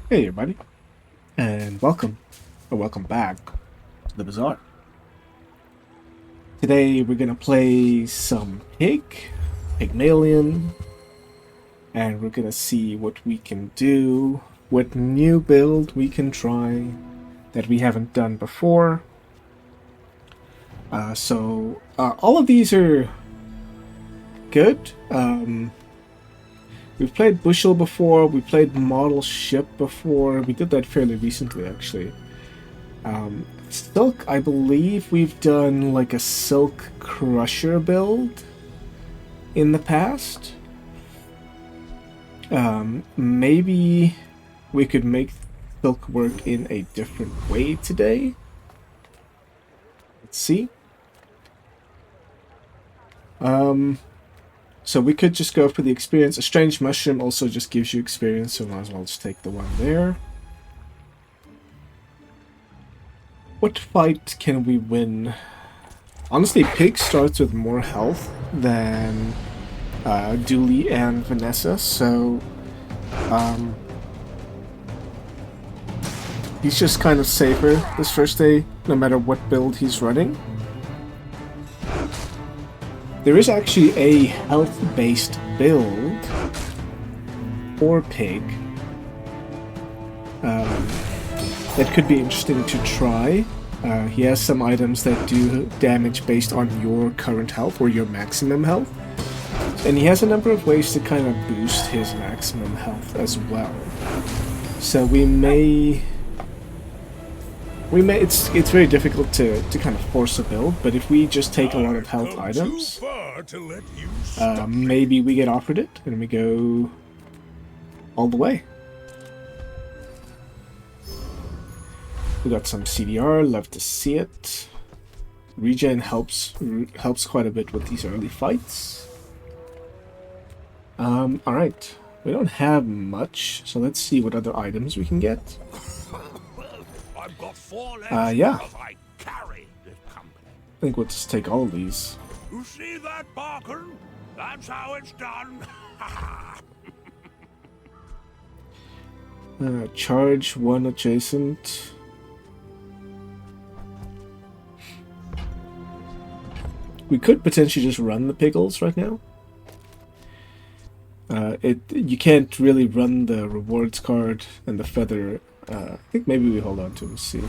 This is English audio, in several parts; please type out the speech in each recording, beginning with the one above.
Hey everybody, and welcome, or welcome back to the Bazaar. Today we're gonna play some Pygmalion, and we're gonna see what we can do, what new build we can try that we haven't done before. All of these are good. We've played Bushel before, we played Model Ship before, we did that fairly recently actually. Silk, I believe we've done like a Silk Crusher build in the past. Maybe we could make Silk work in a different way today. Let's see. So we could just go for the experience. A Strange Mushroom also just gives you experience, so might as well just take the one there. What fight can we win? Honestly, Pig starts with more health than Dooley and Vanessa, so he's just kind of safer this first day, no matter what build he's running. There is actually a health-based build for Pig that could be interesting to try. He has some items that do damage based on your current health or your maximum health. And he has a number of ways to kind of boost his maximum health as well. So we may it's very difficult to kind of force a build, but if we just take a lot of health items, maybe we get offered it and we go all the way. We got some CDR, love to see it. Regen helps quite a bit with these early fights. Alright. We don't have much, so let's see what other items we can get. Yeah. I think we'll just take all of these. You see that, Barker? That's how it's done. Charge one adjacent. We could potentially just run the pickles right now. You can't really run the rewards card and the feather. I think maybe we hold on to it and see.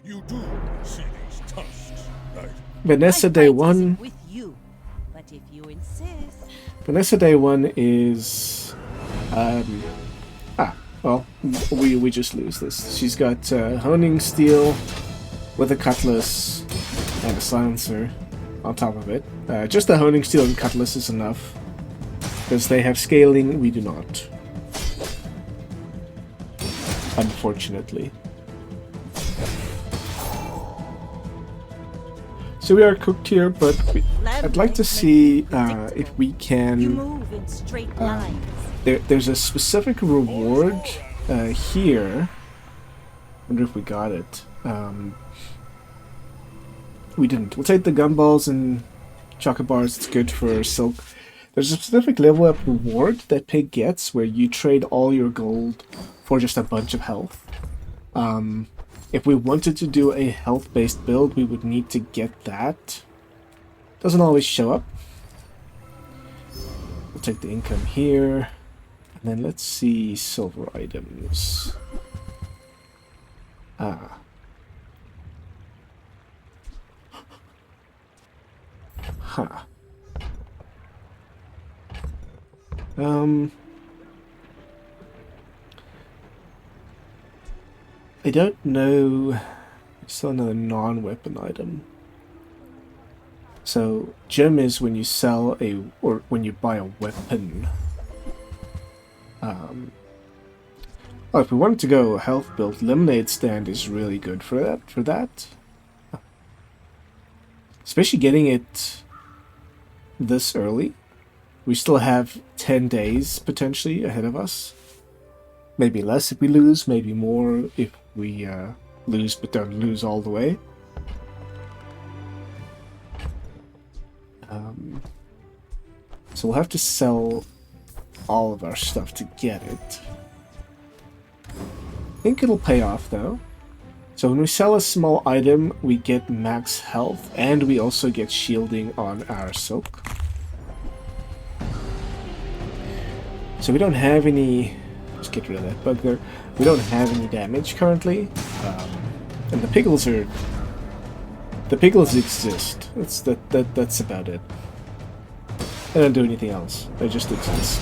You do see these tusks, right? Vanessa Day 1. With you, but if you insist. Vanessa Day 1 is well, we just lose this. She's got honing steel with a cutlass and a silencer on top of it. Just the honing steel and cutlass is enough, because they have scaling, we do not. Unfortunately. So we are cooked here, but I'd like to see if we can... You move in straight lines. There's a specific reward here. Wonder if we got it. We didn't. We'll take the gumballs and chocolate bars. It's good for Silk. There's a specific level up reward that Pig gets where you trade all your gold for just a bunch of health. If we wanted to do a health-based build, we would need to get that. Doesn't always show up. We'll take the income here. And then let's see silver items. Huh. I don't know. Still another non-weapon item. So gem is when you sell or when you buy a weapon. Oh, if we wanted to go health build, lemonade stand is really good for that. Especially getting it this early. We still have 10 days potentially ahead of us. Maybe less if we lose, maybe more if we lose but don't lose all the way. So we'll have to sell all of our stuff to get it. I think it'll pay off though. So when we sell a small item, we get max health, and we also get shielding on our silk. So we don't have any... Let's get rid of that bugger. We don't have any damage currently. And the piglets are... The piglets exist. That's about it. They don't do anything else. They just exist.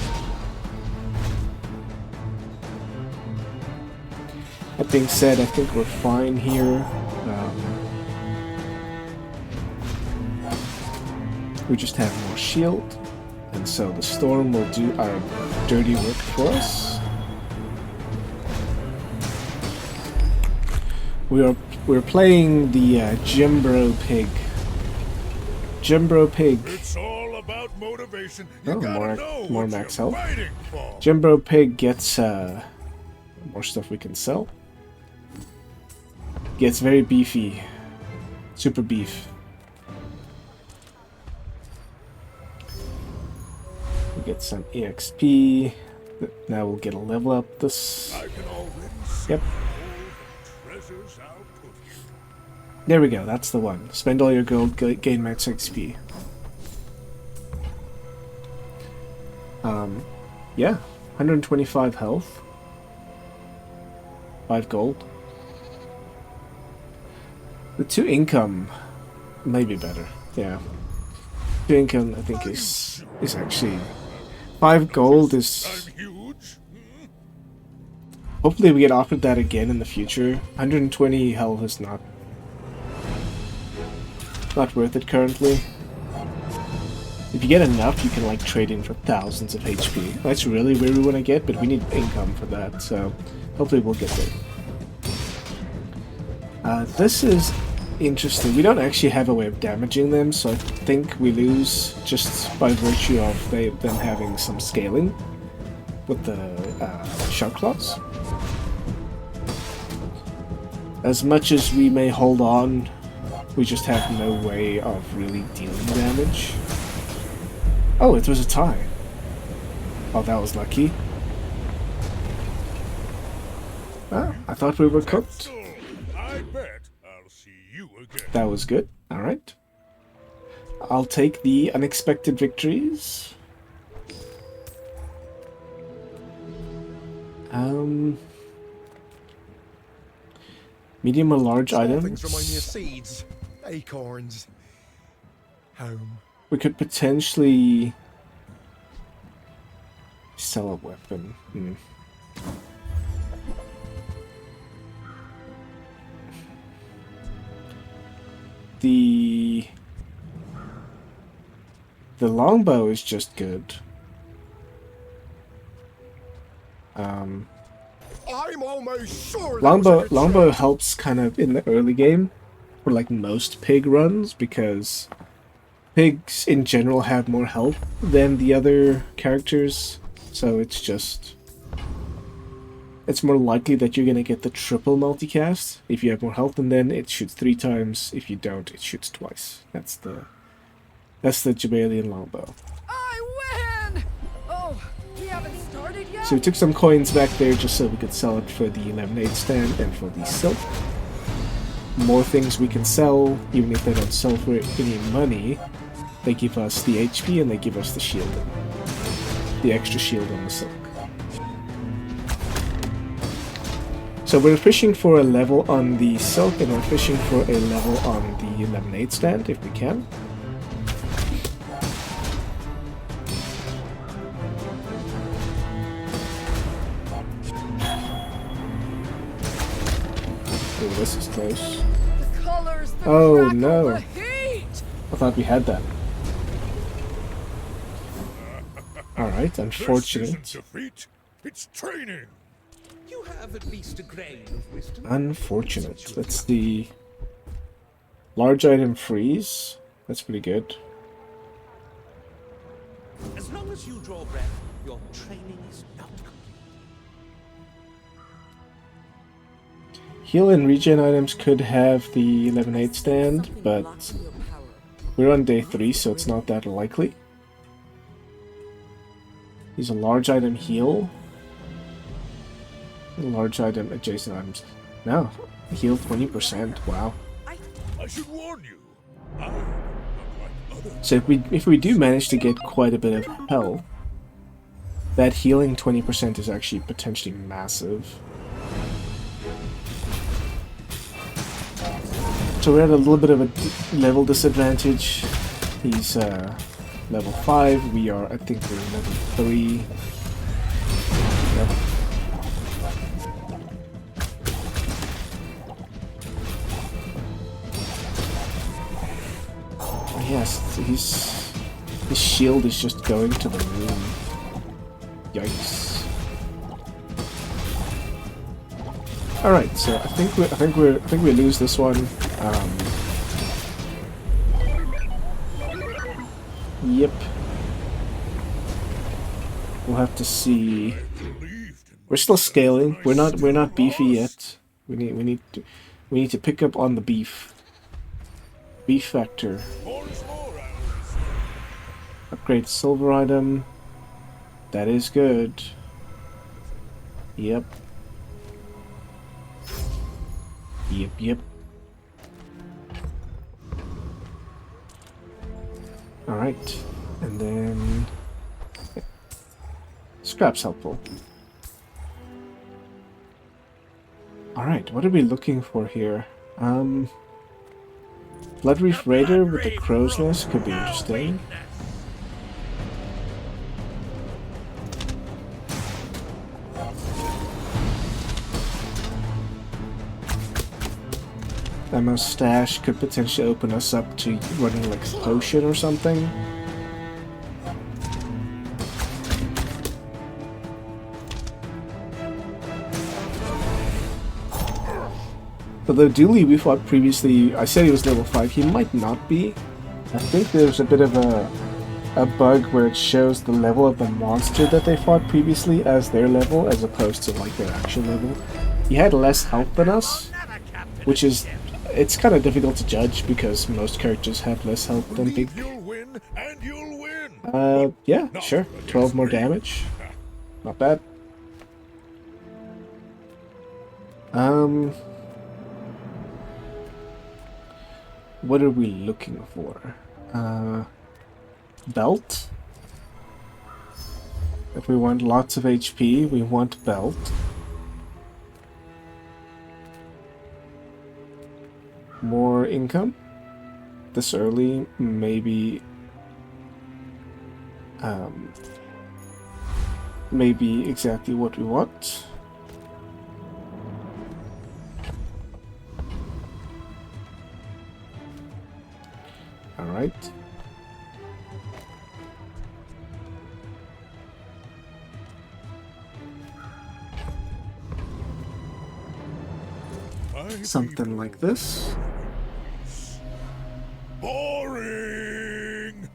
That being said, I think we're fine here. We just have more shield, and so the storm will do our dirty work for us. We're playing the Jimbro Pig. Jimbro Pig. It's all about motivation. You Oh, gotta know more what max you're health. fighting for. Jimbro Pig gets more stuff we can sell. Gets very beefy. Super beef. We get some EXP. Now we'll get a level up this. I can already see Yep. all the treasures I'll put you. There we go, that's the one. Spend all your gold, gain max XP. Yeah, 125 health. 5 gold. The 2 income may be better, yeah. 2 income I think is actually... 5 gold is... I'm huge. Hopefully we get offered that again in the future. 120 health is not worth it currently. If you get enough, you can like trade in for thousands of HP. That's really where we want to get, but we need income for that, so hopefully we'll get there. This is interesting. We don't actually have a way of damaging them, so I think we lose just by virtue of them having some scaling with the shark claws. As much as we may hold on, we just have no way of really dealing damage. Oh, it was a tie. Oh, that was lucky. Ah, I thought we were cooked. So, I bet I'll see you again. That was good. Alright. I'll take the unexpected victories. Medium or large Small items. things remind me of seeds, acorns, home. We could potentially sell a weapon. The longbow is just good. I'm almost sure. Longbow helps kind of in the early game for like most pig runs because pigs in general have more health than the other characters, so it's more likely that you're gonna get the triple multicast if you have more health, and then it shoots 3 times. If you don't, it shoots twice. That's the Pygmalien longbow. I win! Oh, we haven't started yet? So we took some coins back there just so we could sell it for the lemonade stand and for the silk. More things we can sell, even if they don't sell for any money. They give us the HP and they give us the shield. The extra shield on the silk. So we're fishing for a level on the silk and we're fishing for a level on the lemonade stand if we can. Oh, this is close. The colors, the Oh, crackle, no. the heat! I thought we had that. Alright, This unfortunate. isn't defeat, it's training. You have at least a grain of wisdom. Unfortunate. That's the large item freeze. That's pretty good. As long as you draw breath, your training is not complete. Heal and regen items could have the lemonade stand, but we're on day 3, so it's not that likely. Use a large item heal. Large item adjacent items. No, heal 20%. Wow. I should warn you. I am not like others. So if we do manage to get quite a bit of health, that healing 20% is actually potentially massive. So we're at a little bit of a level disadvantage. He's level 5. We are, I think we're level 3. Yep. Yes, his shield is just going to the moon. Yikes! All right, so I think we lose this one. Yep. We'll have to see. We're still scaling. We're not beefy yet. We need to pick up on the beef. Beef factor. Upgrade silver item. That is good. Yep. Yep. Alright. And then... Scrap's helpful. Alright, what are we looking for here? Bloodreef Raider with the crow's nest could be interesting. That mustache could potentially open us up to running like a potion or something. Although Dooley we fought previously, I said he was level 5, he might not be. I think there's a bit of a bug where it shows the level of the monster that they fought previously as their level, as opposed to like their actual level. He had less health than us, which is... It's kind of difficult to judge because most characters have less health than Pig. You'll win, and you'll win. Yeah, sure. 12 more damage. Not bad. What are we looking for? Belt? If we want lots of HP, we want belt. More income? This early, maybe... maybe exactly what we want. Alright. Something like this. Boring.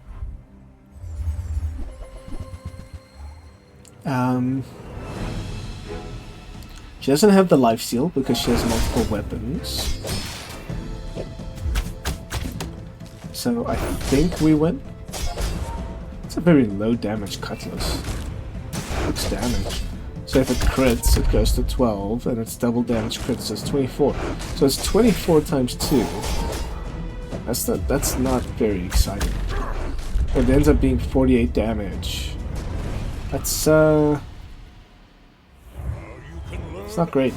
She doesn't have the life steal because she has multiple weapons. So I think we win. It's a very low damage cutlass. 6 damage. So if it crits, it goes to 12, and it's double damage crits, so it's 24. So it's 24 times 2. That's not very exciting. It ends up being 48 damage. That's it's not great.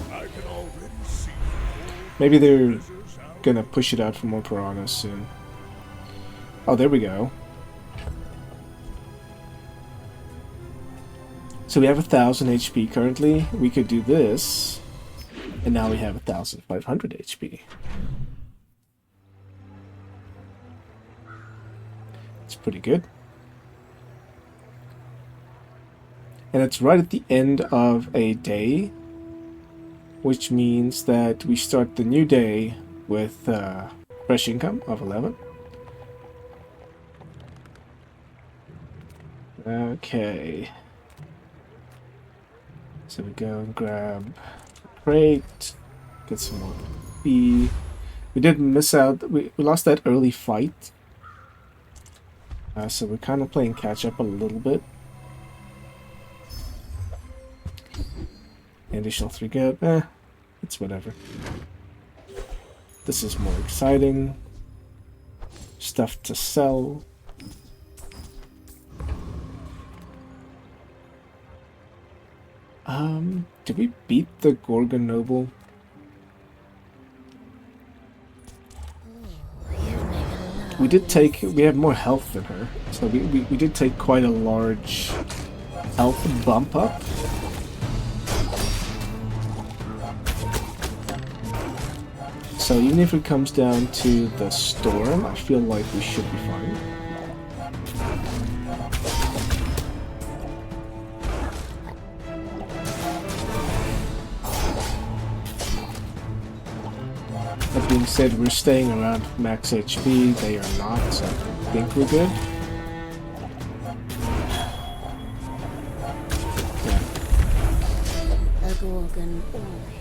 Maybe they're gonna push it out for more piranhas soon. Oh, there we go. So we have 1000 HP currently. We could do this, and now we have 1500 HP. It's pretty good. And it's right at the end of a day, which means that we start the new day with fresh income of 11. Okay. So we go and grab a crate, get some more B. We did miss out, we lost that early fight. So we're kind of playing catch up a little bit. Additional 3 gold. It's whatever. This is more exciting. Stuff to sell. Did we beat the Gorgon Noble? We did take, we have more health than her, so we did take quite a large health bump up. So even if it comes down to the storm, I feel like we should be fine. That being said, we're staying around max HP, they are not, so I think we're good. A Gorgon always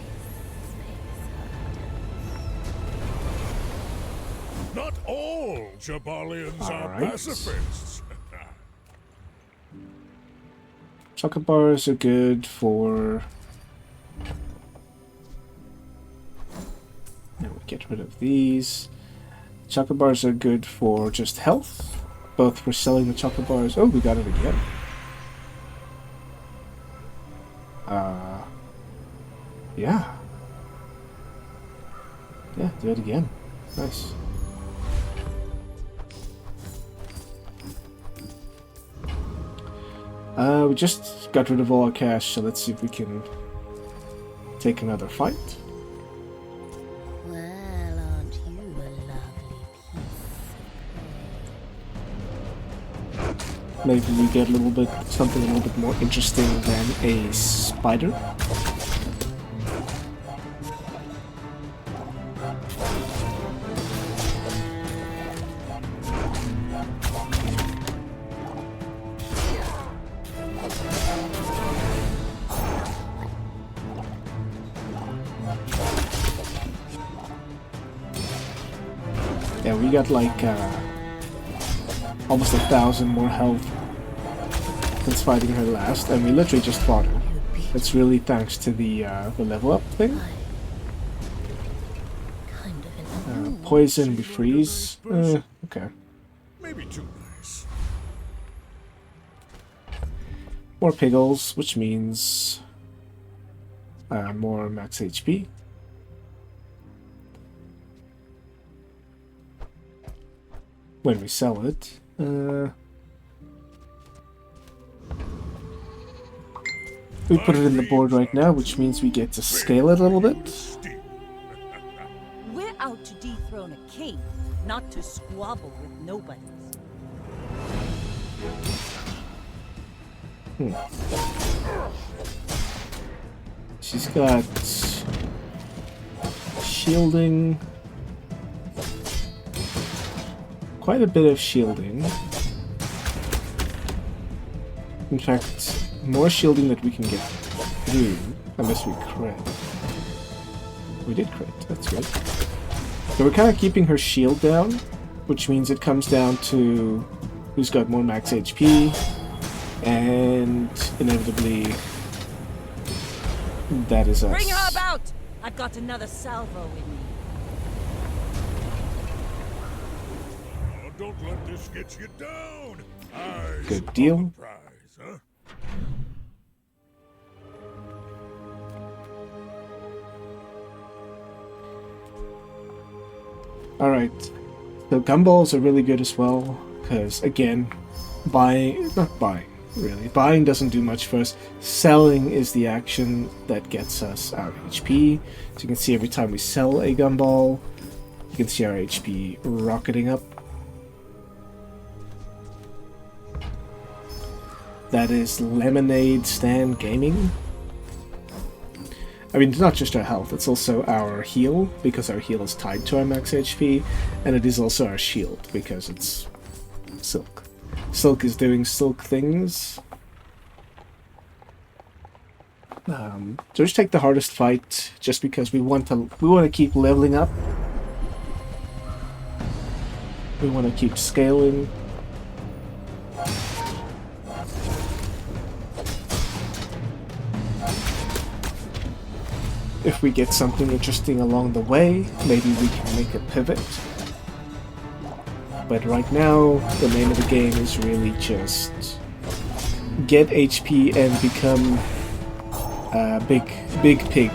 Not all Jabalians are Alright. pacifists. Chocolate bars are good for... And we get rid of these. Chocolate bars are good for just health. Both for selling the chocolate bars. Oh, we got it again. Yeah. Yeah, do it again. Nice. We just got rid of all our cash, so let's see if we can take another fight. well, aren't you a lovely piece? Maybe we get a little bit, something a little bit more interesting than a spider. Yeah, we got like almost 1,000 more health since fighting her last, and we literally just fought her. That's really thanks to the level up thing. Kind of in the Poison, we freeze. Okay. Maybe too nice. More piggles, which means more max HP. When we sell it. We put it in the board right now, which means we get to scale it a little bit. We're out to dethrone a king, not to squabble with nobodies. She's got shielding. Quite a bit of shielding. In fact, more shielding that we can get through, unless we crit. We did crit, that's good. So we're kind of keeping her shield down, which means it comes down to who's got more max HP, and inevitably that is us. Bring her about! I've got another salvo in me. Oh, don't let this get you down. Eyes Good on deal. the prize, huh? Alright, so gumballs are really good as well, because again, not buying, really. Buying doesn't do much for us. Selling is the action that gets us our HP. So you can see every time we sell a gumball, you can see our HP rocketing up. That is Lemonade Stand Gaming. I mean, it's not just our health, it's also our heal, because our heal is tied to our max HP, and it is also our shield, because it's Silk. Silk is doing Silk things. So just take the hardest fight, just because we want to keep leveling up. We want to keep scaling. if we get something interesting along the way, maybe we can make a pivot. But right now, the name of the game is really just get HP and become a big pig.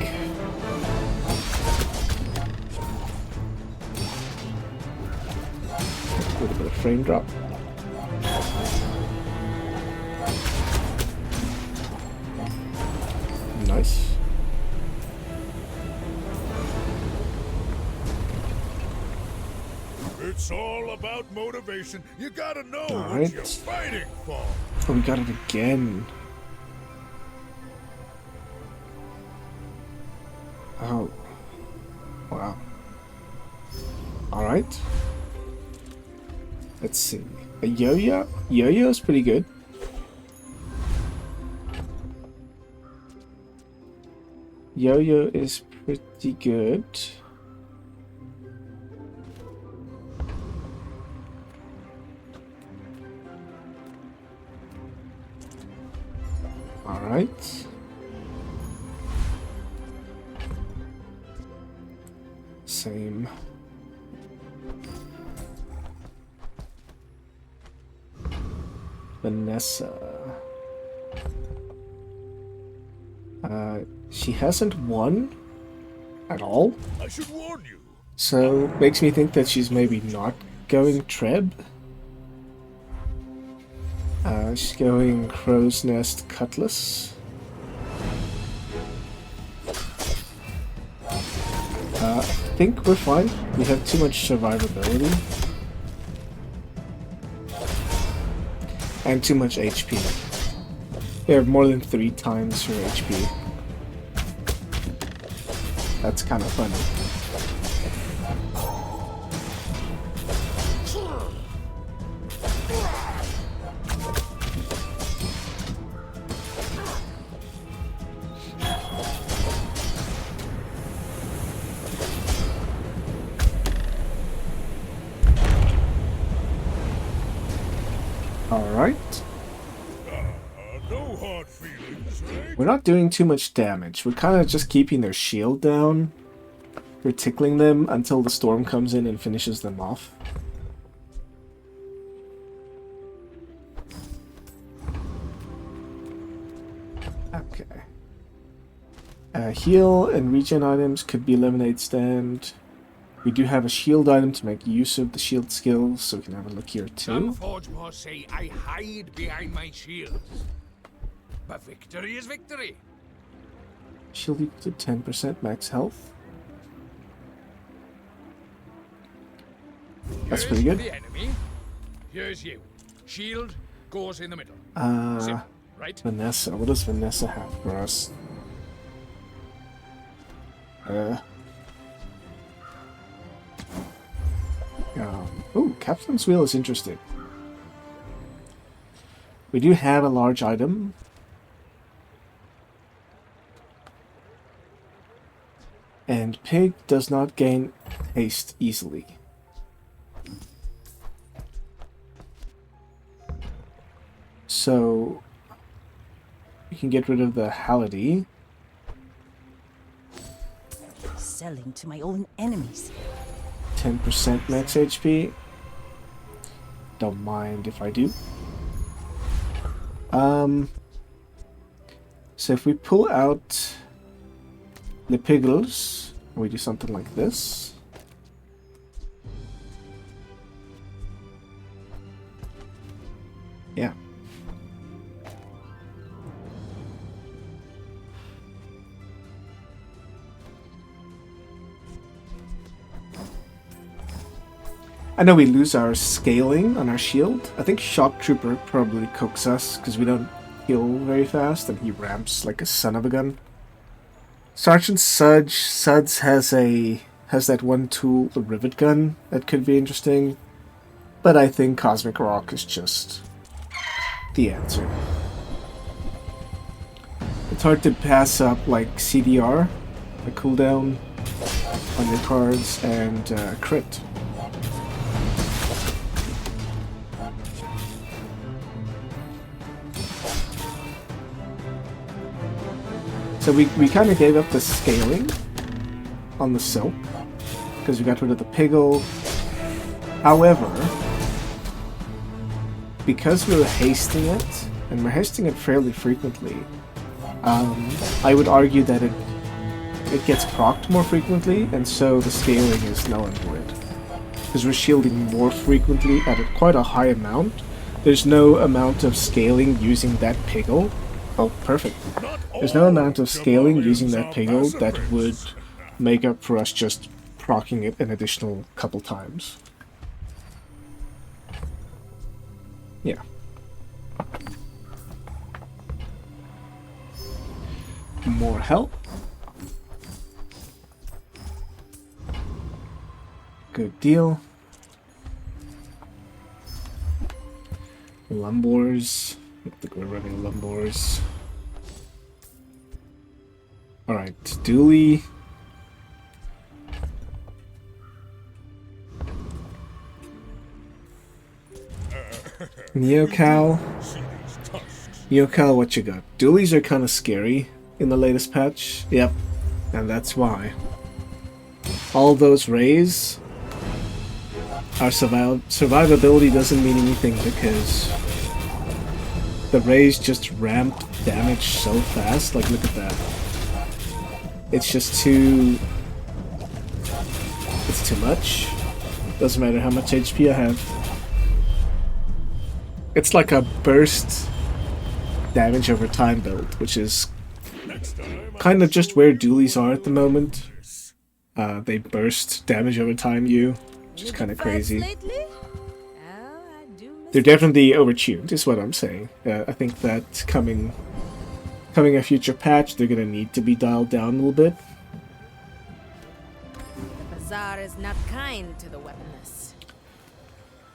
A little bit of frame drop. Nice. It's all about motivation. You gotta know All what right. you're fighting for. Oh, we got it again. Oh. Wow. Alright. Let's see. A yo-yo? Yo-yo is pretty good. Yo-yo is pretty good. Alright. Same. Vanessa. She hasn't won at all, I should warn you. so makes me think that she's maybe not going Treb. She's going Crow's Nest Cutlass. I think we're fine. We have too much survivability. And too much HP. We have more than 3 times her HP. That's kind of funny. Alright. No hard feelings, right? We're not doing too much damage. We're kind of just keeping their shield down. We're tickling them until the storm comes in and finishes them off. Okay. Heal and regen items could be lemonade stand. We do have a shield item to make use of the shield skills, so we can have a look here Some too. forge boss say I hide behind my shields. But victory is victory. Shield equal to 10% max health. That's pretty Here's good. the enemy. Here's you. Shield goes in the middle. Simple, right? Vanessa. What does Vanessa have for us? Ooh, Captain's Wheel is interesting. We do have a large item. And Pig does not gain haste easily. So we can get rid of the Halliday. Selling to my own enemies. 10% max HP. Don't mind if I do. So if we pull out the Piggles, we do something like this. Yeah. I know we lose our scaling on our shield. I think Shock Trooper probably cooks us because we don't heal very fast and he ramps like a son of a gun. Sergeant Suds has that one tool, the rivet gun, that could be interesting. But I think Cosmic Rock is just the answer. It's hard to pass up like CDR, the cooldown on your cards, and crit. So we kind of gave up the scaling on the silk because we got rid of the piggle. However, because we were hasting it, and we're hasting it fairly frequently, I would argue that it gets procced more frequently, and so the scaling is null and void. Because we're shielding more frequently at quite a high amount. There's no amount of scaling using that piggle. Oh, perfect. There's no amount of scaling using that piggle that would make up for us just proccing it an additional couple times. Yeah. More help. Good deal. Lumbors. I think we're running Lumbors. Alright, Dooley. Neocal. Neocal, what you got? Doolies are kind of scary in the latest patch. Yep, and that's why. All those rays, our survivability doesn't mean anything because the rays just ramped damage so fast. Like, look at that. It's just too... It's too much. Doesn't matter how much HP I have. It's like a burst damage over time build, which is kind of just where dualies are at the moment. They burst damage over time which is kind of crazy. They're definitely overtuned, is what I'm saying. I think that coming a future patch, they're gonna need to be dialed down a little bit. The Bazaar is not kind to the weaponless.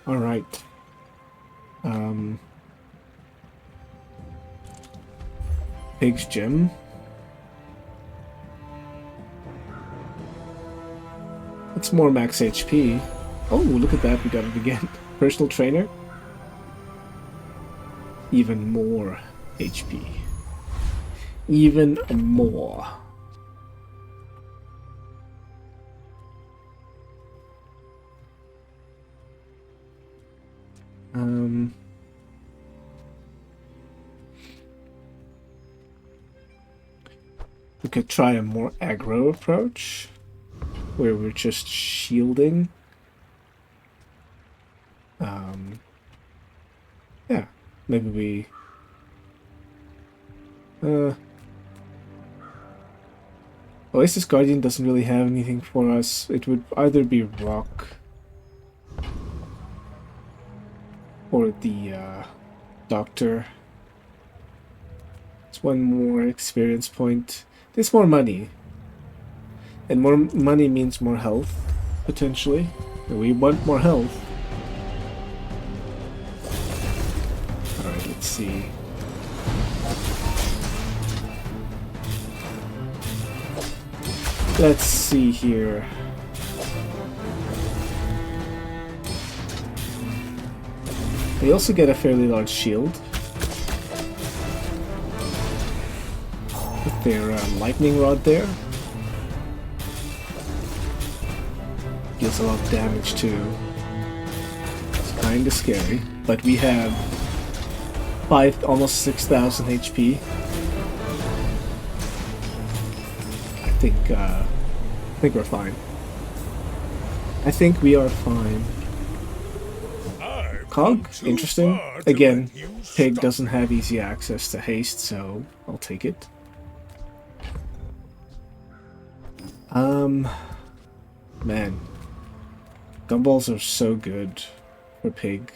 All right. Pig's Gym. It's more max HP. Oh, look at that, we got it again. Personal trainer. Even more HP. Even more. We could try a more aggro approach, where we're just shielding. Yeah, maybe we... Oasis Guardian doesn't really have anything for us. It would either be Rock or the Doctor. It's one more experience point. There's more money. And more money means more health, potentially. And we want more health. Alright, let's see. Let's see here. We also get a fairly large shield with their lightning rod there. Deals a lot of damage too. It's kinda scary, but we have almost 6,000 HP. I think we're fine. I think we are fine. Cog, interesting. Again, Pig doesn't have easy access to haste, so I'll take it. Man. Gumballs are so good for Pig.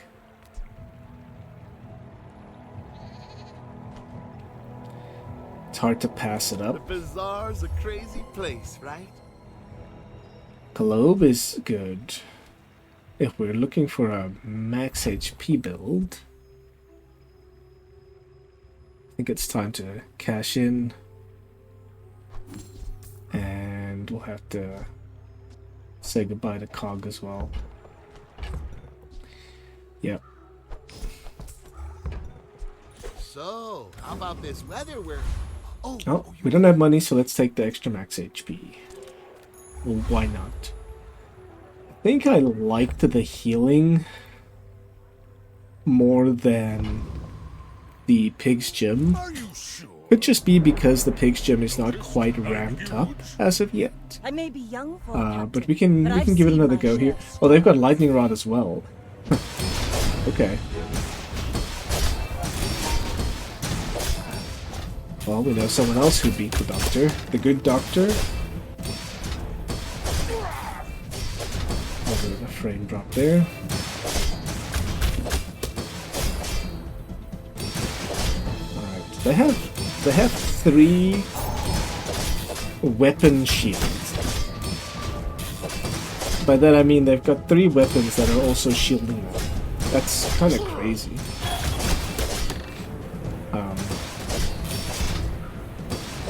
It's hard to pass it up. The Bazaar's a crazy place, right? Globe is good. If we're looking for a max HP build, I think it's time to cash in. And we'll have to say goodbye to Cog as well. Yep. So, how about this weather? Oh, we don't have money, so let's take the extra max HP. Well, why not? I think I liked the healing more than the Pig's Gym. Are you sure? Could just be because the Pig's Gym is not quite ramped up as of yet. I may be young for But we can give it another go here. Oh, they've got Lightning Rod as well. Okay. Well, we know someone else who beat the Doctor. The good Doctor. Oh, there's a frame drop there. Alright, they have 3 weapon shields. By that I mean they've got 3 weapons that are also shielding them. That's kind of crazy.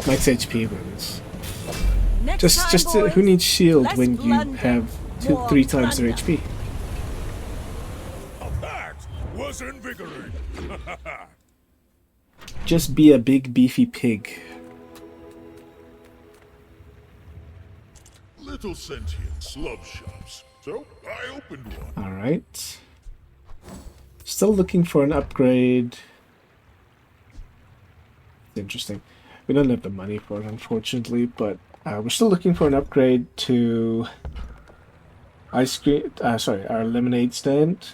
Max HP wins. Who needs shield when you have 3 times their HP? That was invigorating. Just be a big beefy pig. Little sentient slub shops. So I opened one. Alright. Still looking for an upgrade. Interesting. We don't have the money for it, unfortunately, but we're still looking for an upgrade to our lemonade stand.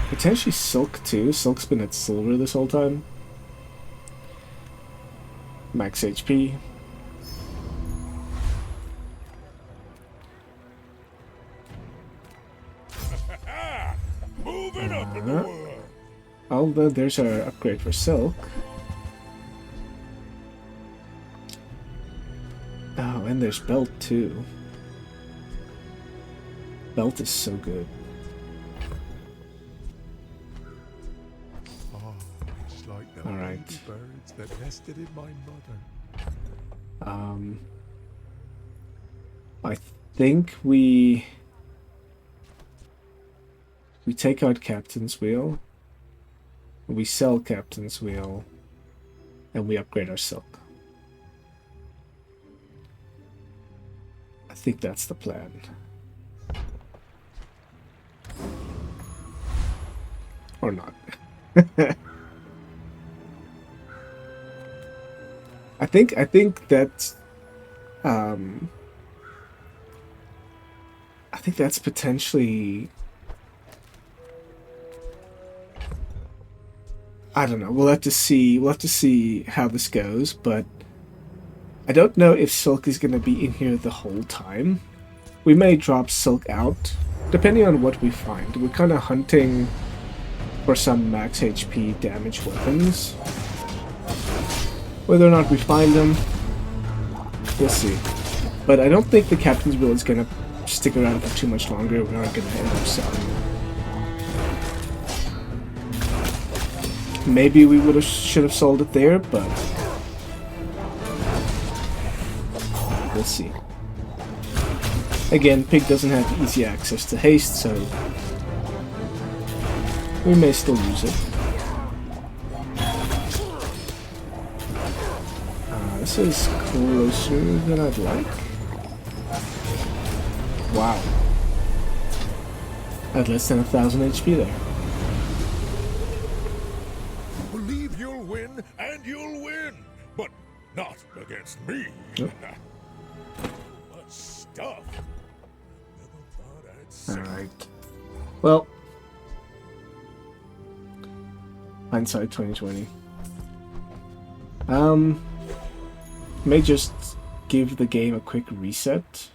Potentially Silk too. Silk's been at silver this whole time. Max HP. Moving up in the world. Although there's our upgrade for Silk. Oh, and there's Belt too. Belt is so good. Oh, it's like the All right. baby birds that nested in my mother. I think we take out Captain's Wheel. We sell Captain's Wheel, and we upgrade our Silk. I think that's the plan. Or not. I think that's I think that's potentially, I don't know. We'll have to see. We'll have to see how this goes, but I don't know if Silk is going to be in here the whole time. We may drop Silk out, depending on what we find. We're kind of hunting for some max HP damage weapons. Whether or not we find them, we'll see. But I don't think the Captain's Wheel is going to stick around for too much longer. We aren't going to end up selling it. Maybe we should have sold it there, but we'll see. Again, Pig doesn't have easy access to haste, so we may still use it. This is closer than I'd like. Wow. At less than 1,000 HP there. Believe you'll win, and you'll win, but not against me. Yep. Much stuff. Never thought I'd say. Alright. Well, hindsight 2020. May just give the game a quick reset.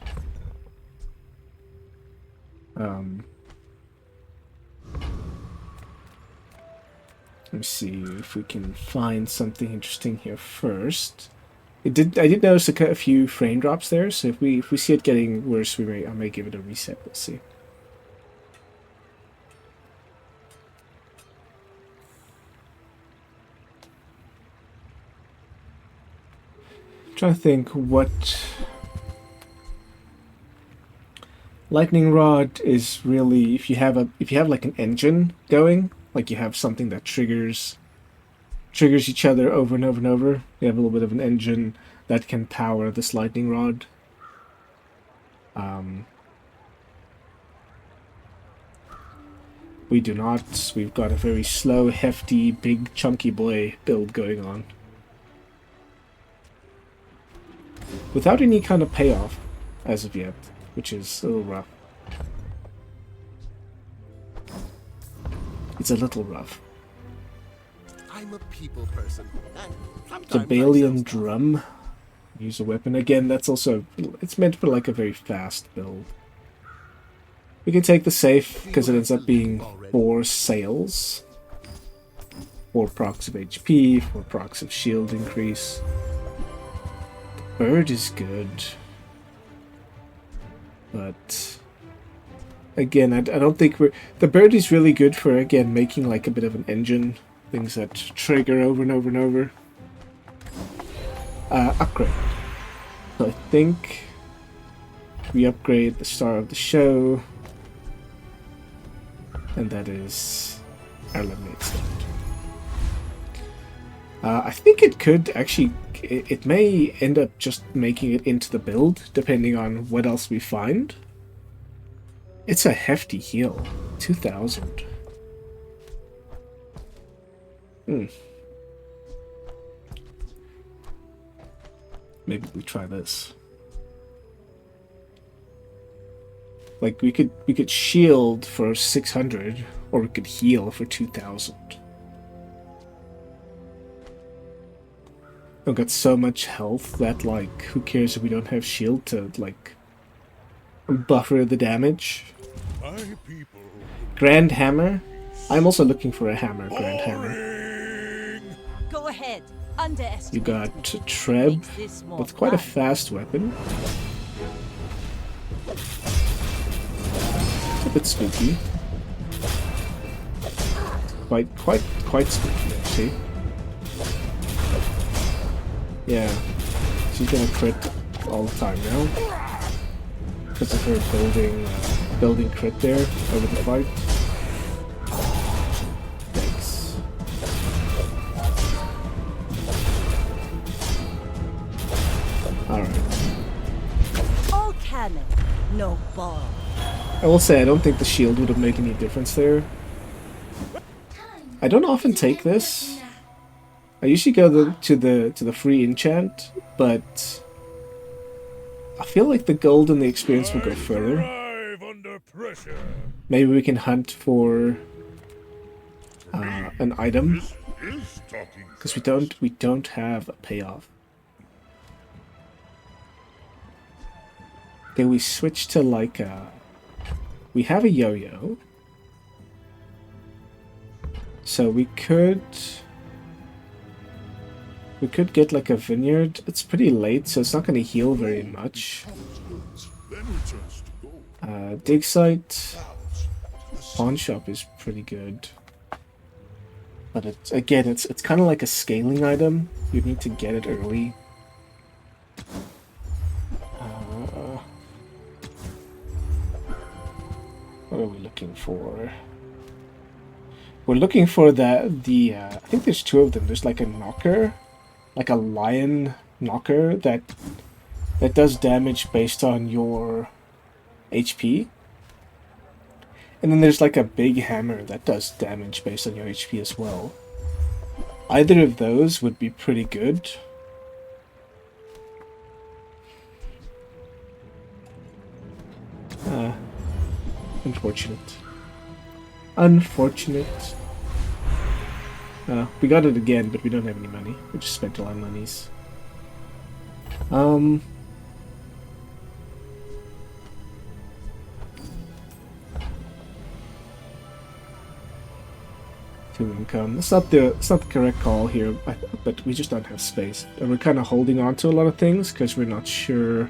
Let me see if we can find something interesting here first. I did notice a few frame drops there, so if we see it getting worse, I may give it a reset. We'll see. Trying to think what lightning rod is really. If you have like an engine going, Like you have something that triggers each other over and over and over. You have a little bit of an engine that can power this lightning rod. We do not. We've got a very slow, hefty, big, chunky boy build going on. Without any kind of payoff as of yet, which is a little rough. It's a little rough. I'm a people person. And sometimes The I Balian sell drum. Use a weapon. Again, that's also... It's meant for like a very fast build. We can take the safe, because it ends up being 4 sails. 4 procs of HP, 4 procs of shield increase. The bird is good. But... Again, I don't think we're... The bird is really good for, again, making like a bit of an engine. Things that trigger over and over and over. Upgrade. So I think we upgrade the star of the show. And that is our lemonade stand. I think it could actually... It may end up just making it into the build, depending on what else we find. It's a hefty heal. 2,000. Maybe we try this. Like we could shield for 600, or we could heal for 2,000. I've got so much health that like, who cares if we don't have shield to like buffer the damage. My people. Grand hammer. I'm also looking for a hammer. Grand hammer. Go ahead. Underestimate. You got Treb with quite a fast weapon. A bit spooky. Quite spooky actually. Yeah, she's gonna crit all the time now because of her building crit there over the fight. Thanks. All right. All cannon, no ball. I will say I don't think the shield would have made any difference there. I don't often take this. I usually go to the free enchant, but I feel like the gold and the experience will go further. Thrive under pressure. Maybe we can hunt for an item, This is talking. because we don't have a payoff. Okay, we switch to like we have a yo-yo, so we could get like a vineyard. It's pretty late, so it's not going to heal very much. Then returns to gold. Dig site, pawn shop is pretty good, but it's kind of like a scaling item. You need to get it early. What are we looking for? We're looking for the I think there's 2 of them. There's like a knocker. Like a lion knocker that does damage based on your HP. And then there's like a big hammer that does damage based on your HP as well. Either of those would be pretty good. Unfortunate. Unfortunate. We got it again, but we don't have any money. We just spent all our monies. 2 income. It's not the correct call here, but we just don't have space. And we're kind of holding on to a lot of things because we're not sure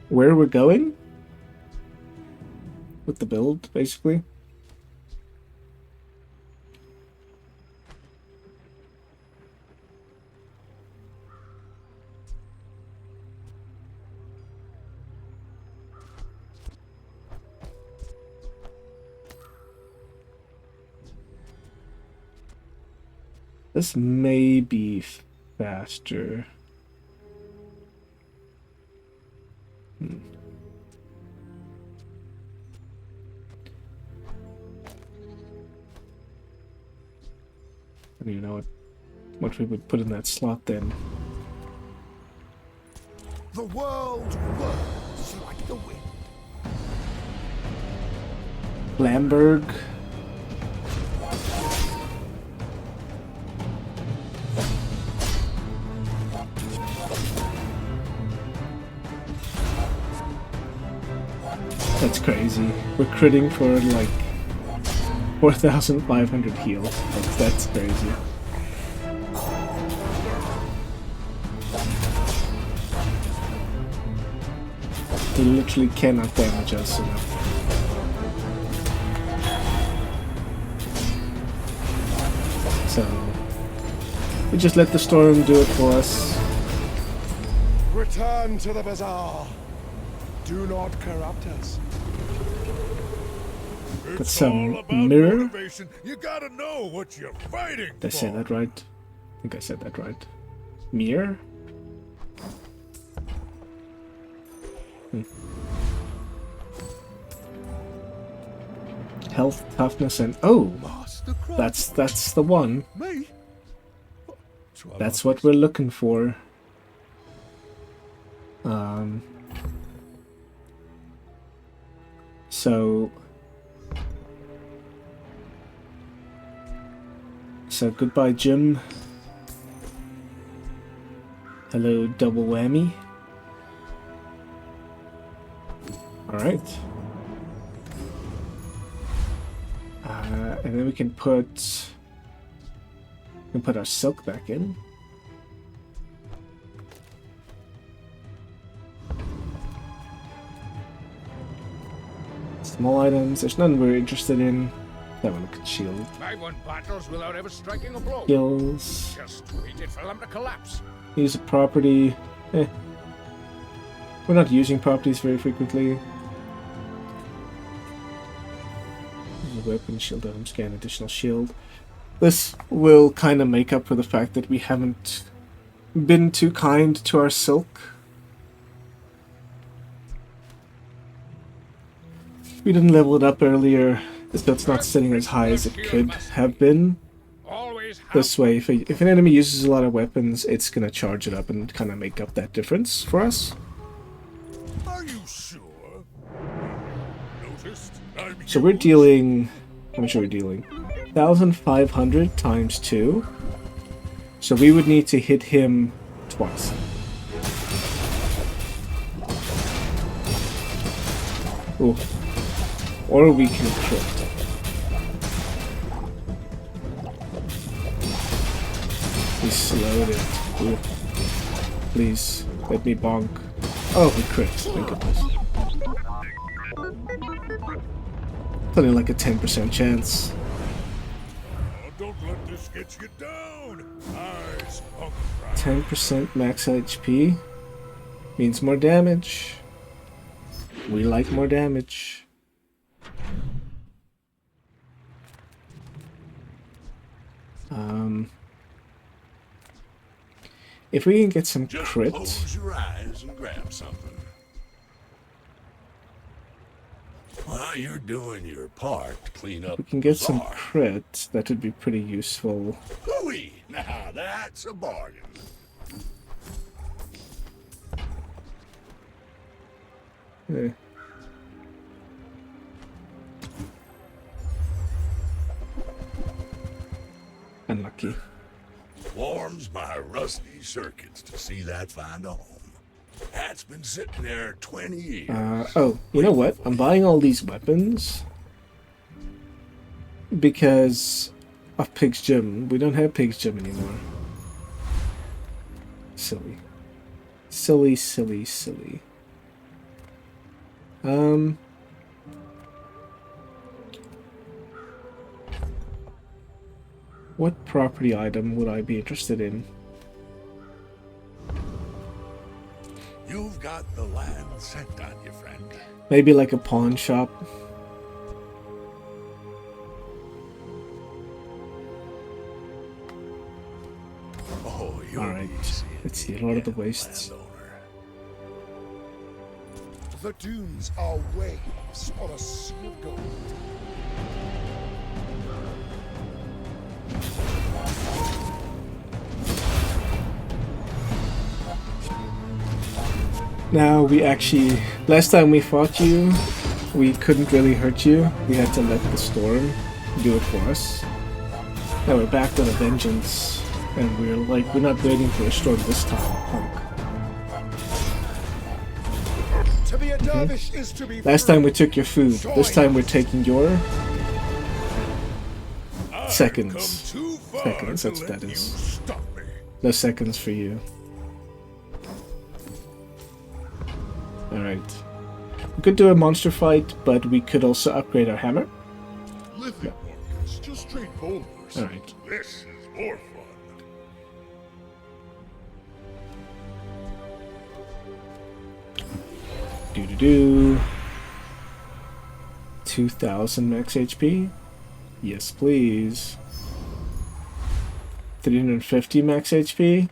where we're going with the build, basically. This may be faster. I don't even know what we would put in that slot then. The world whirls like the wind. Lamberg. That's crazy. We're critting for like 4,500 heal. That's crazy. He literally cannot damage us enough. So we just let the storm do it for us. Return to the Bazaar. Do not corrupt us. Got It's some all about mirror. motivation. You gotta know what you're fighting Did I say for. that right? I think I said that right. Mirror? Health, toughness, and that's the one. Me? That's what we're looking for. So goodbye, Jim. Hello, Double-Whammy. All right. And then we can put our silk back in. Small items. There's none we're interested in. That one could shield. I won battles without ever striking a blow. Skills. Just waited for them to collapse. Use a property. We're not using properties very frequently. Use a weapon, shield item, scan additional shield. This will kind of make up for the fact that we haven't been too kind to our silk. We didn't level it up earlier, so it's not sitting as high as it could have been. Always have This way, if an enemy uses a lot of weapons, it's gonna charge it up and kind of make up that difference for us. Are you sure? Noticed? So we're dealing... How much are we dealing? 1,500 times 2. So we would need to hit him twice. Ooh. Or we can crit. He slowed it. Ooh. Please, let me bonk. Oh, we crit. Thank goodness. It's only like a 10% chance. Oh, don't let this get you down. Nice. 10% max HP means more damage. We like more damage. If we can get some crit, Close your eyes and grab something. While you're doing your part to clean up we can get some Bazaar. crit, that would be pretty useful. Hooey! Now that's a bargain. Eh. Unlucky. Warms my rusty circuits to see that find a home. That's been sitting there 20 years. Oh, you know what? I'm buying all these weapons because of Pig's Gym. We don't have Pig's Gym anymore. Silly. Silly, silly, silly. What property item would I be interested in? You've got the land set on you, friend. Maybe like a pawn shop. Oh, you'll Alright, be seeing let's see, the Lord of the again, Wastes. landowner. The dunes are waves on a sea of gold. Now we actually, last time we fought you, we couldn't really hurt you. We had to let the storm do it for us. Now we're back with a vengeance, and we're like, we're not waiting for a storm this time, punk. To be a dervish is to be Last time we took your food. This time we're taking your I've seconds. come too far Seconds, to that's what let that you is. stop me. No seconds for you. Alright. We could do a monster fight, but we could also upgrade our hammer. Lithium is just straight boneless. Alright. This is more fun. Do 2000 max HP? Yes, please. 350 max HP?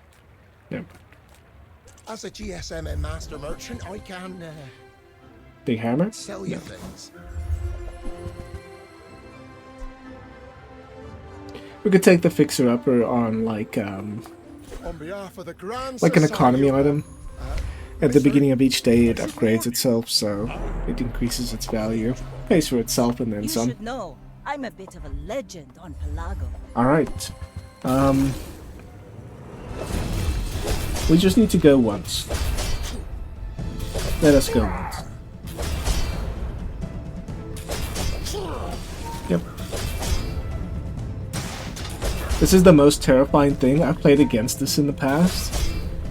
Nope. As a GSM and master merchant, I can Big hammer? sell you things. We could take the fixer-upper on like On behalf of the Grand an Society economy of- item. At the beginning of each day it upgrades itself, so it increases its value. Pays for itself and then You some. should know, I'm a bit of a legend on Pelago. Alright. We just need to go once. Let us go once. Yep. This is the most terrifying thing. I've played against this in the past.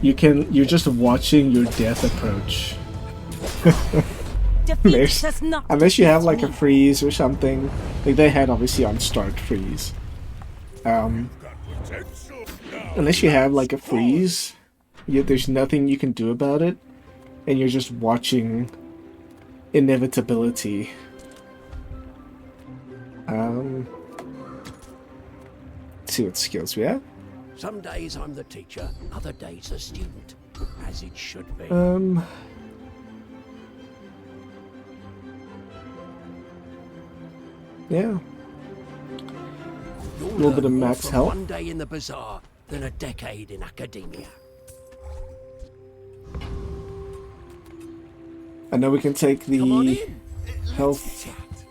You're just watching your death approach. Defeat does not Unless you have like a defeat me. freeze or something. Like they had obviously on start freeze. Got potential now. Unless you have like a freeze, there's nothing you can do about it, and you're just watching inevitability. Let's see what skills we have. Some days I'm the teacher, other days the student, as it should be. Yeah. You'll little bit learn of more max from health. one day in the bazaar than a decade in academia. I know we can take Come on the in. health, Chat.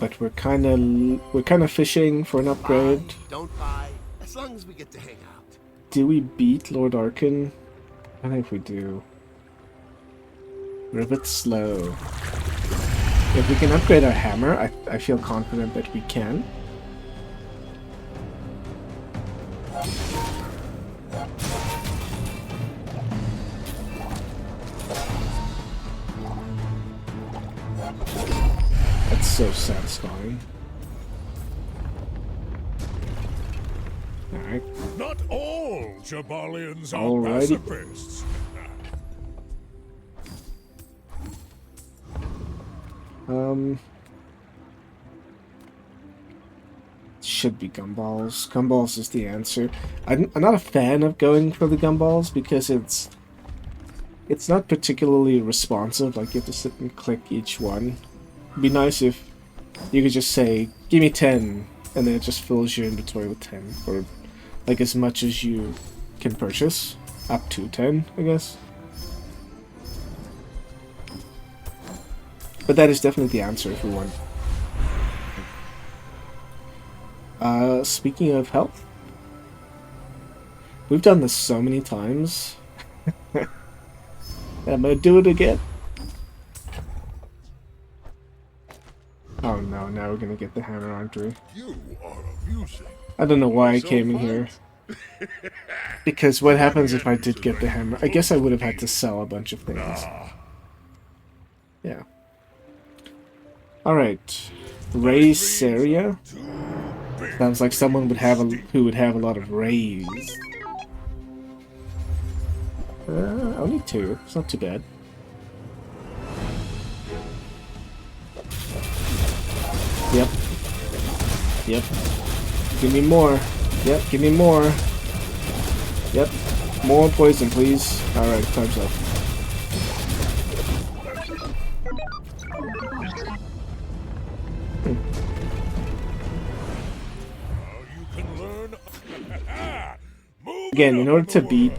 but we're kind of fishing for an upgrade. Buy, don't buy, as long as we get to hang out. Do we beat Lord Arkan? I think we do. We're a bit slow. If we can upgrade our hammer, I feel confident that we can. That's so satisfying. Alright. Not all Jabalians are Alrighty. pacifists. Should be gumballs. Gumballs is the answer. I'm not a fan of going for the gumballs because it's not particularly responsive. Like you have to sit and click each one. It'd be nice if you could just say, "Give me 10," and then it just fills your inventory with 10, or like as much as you can purchase, up to 10, I guess. But that is definitely the answer if we want. Speaking of health, we've done this so many times. I'm gonna do it again. Oh no, now we're gonna get the hammer, aren't we? You are amusing. I don't know why I So came in fun. here. Because what happens if I did get the hammer? I guess I would have had to sell a bunch of things. Yeah. Alright. Ray Saria? Sounds like someone would have who would have a lot of rays. Only 2. It's not too bad. Yep. Yep. Give me more. Yep, give me more. Yep. More poison, please. Alright, time's up. Again, in order to beat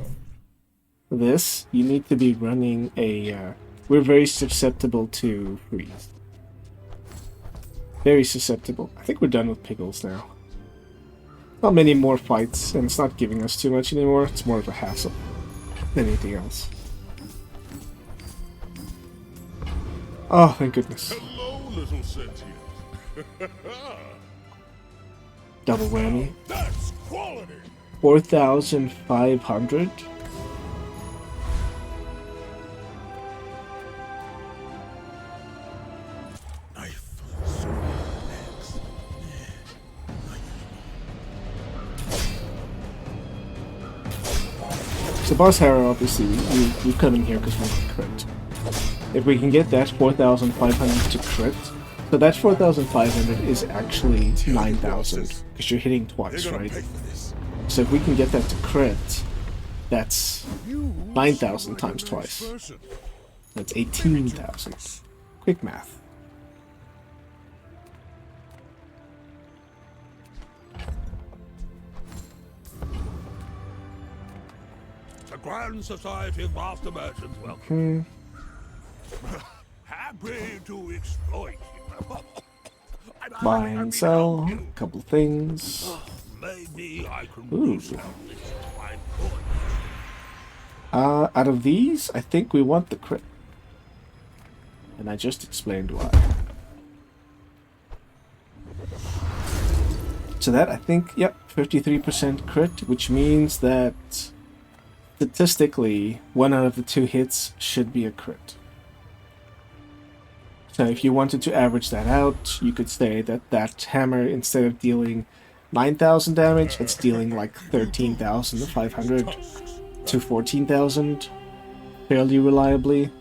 this, you need to be running a... we're very susceptible to freeze. Very susceptible. I think we're done with pickles now. Not many more fights, and it's not giving us too much anymore. It's more of a hassle than anything else. Oh, thank goodness. Hello, little sentient. Double whammy. That's quality. 4,500. So boss Harrow, obviously, we come in here because we want crit. If we can get that 4,500 to crit, so that 4,500 is actually 9,000 because you're hitting twice, right? So if we can get that to crit, that's 9,000 times twice. That's 18,000. Quick math. The Grand Society of Master Merchants welcome. Happy to exploit you. Buy and sell, a couple things. Maybe I can Ooh. use some of this fine coin. Out of these, I think we want the crit. And I just explained why. So that, I think, yep, 53% crit, which means that statistically, 1 out of the 2 hits should be a crit. So if you wanted to average that out, you could say that that hammer, instead of dealing 9,000 damage, it's dealing like 13,500 to 14,000 fairly reliably.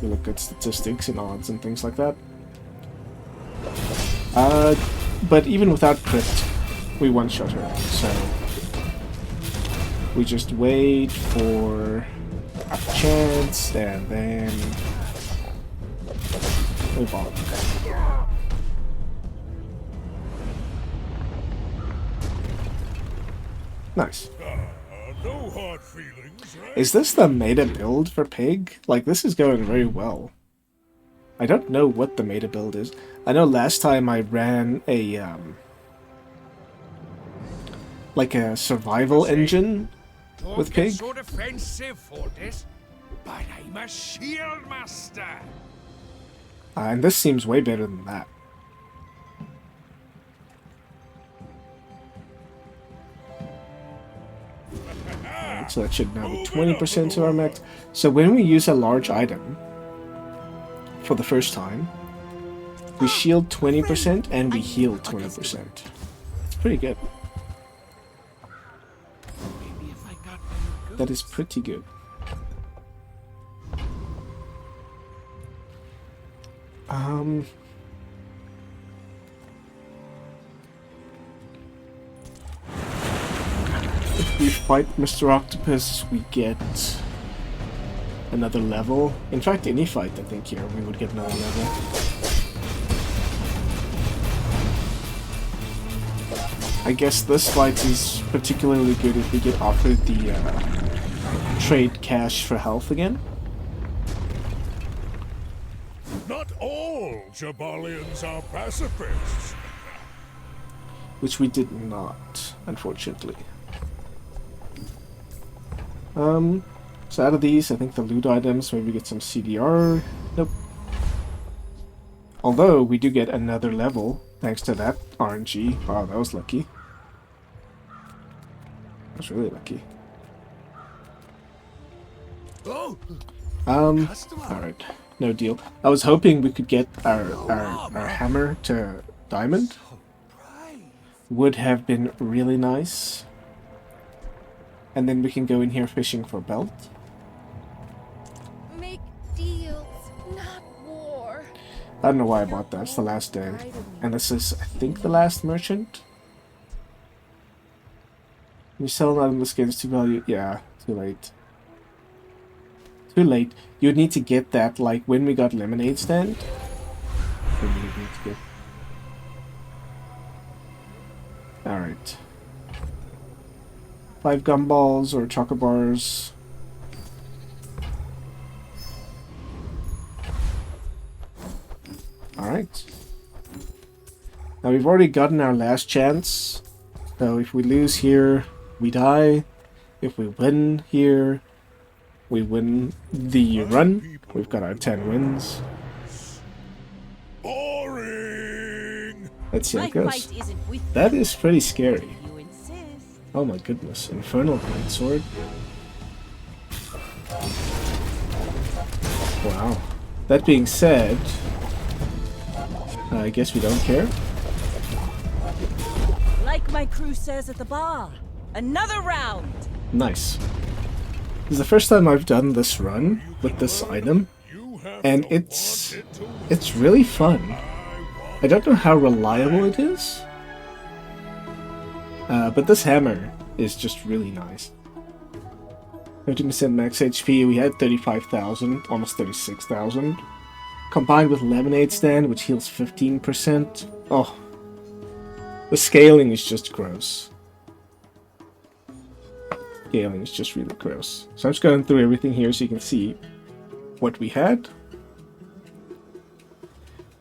You look at statistics and odds and things like that. But even without crit, we one-shot her, so we just wait for a chance, and then we bonk. Nice. No hard feelings, right? Is this the meta build for Pig? Like, this is going very well. I don't know what the meta build is. I know last time I ran a, like a survival engine with Pig. So defensive for this, but I'm a shield master. And this seems way better than that. Alright, so that should now be 20% to our max. So when we use a large item for the first time, we shield 20% and we heal 20%. It's pretty good. That is pretty good. If we fight Mr. Octopus, we get another level. In fact, any fight, I think, here, we would get another level. I guess this fight is particularly good if we get offered the trade cash for health again. Not all Jabalians are pacifists. Which we did not, unfortunately. So out of these, I think the loot items, maybe get some CDR. Nope. Although, we do get another level, thanks to that RNG. Wow, that was lucky. That was really lucky. Oh, Alright. No deal. I was hoping we could get our hammer to diamond. Would have been really nice. And then we can go in here fishing for belt. Make deals, not war. I don't know why I bought that. It's the last day. And this is, I think, the last merchant. You sell out of the skins to value. Yeah, too late. Too late. You need to get that like when we got Lemonade Stand. Alright. 5 gumballs or chocolate bars. Alright. Now we've already gotten our last chance. So if we lose here, we die. If we win here, we win the run. We've got our 10 wins. Boring. Let's see how My it goes. fight isn't with That you. is pretty scary. You insist. Oh my goodness. Infernal Greatsword. Wow. That being said, I guess we don't care. Like my crew says at the bar, another round. Nice. This is the first time I've done this run with this item, and it's really fun. I don't know how reliable it is, but this hammer is just really nice. 13% max HP, we had 35,000, almost 36,000. Combined with Lemonade Stand, which heals 15%. Oh, the scaling is just gross. Scaling is just really gross. So I'm just going through everything here so you can see what we had.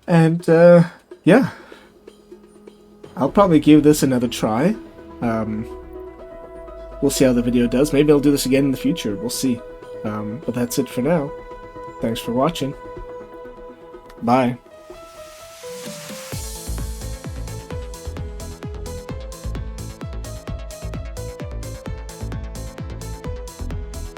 And, yeah. I'll probably give this another try. We'll see how the video does. Maybe I'll do this again in the future. We'll see. But that's it for now. Thanks for watching. Bye.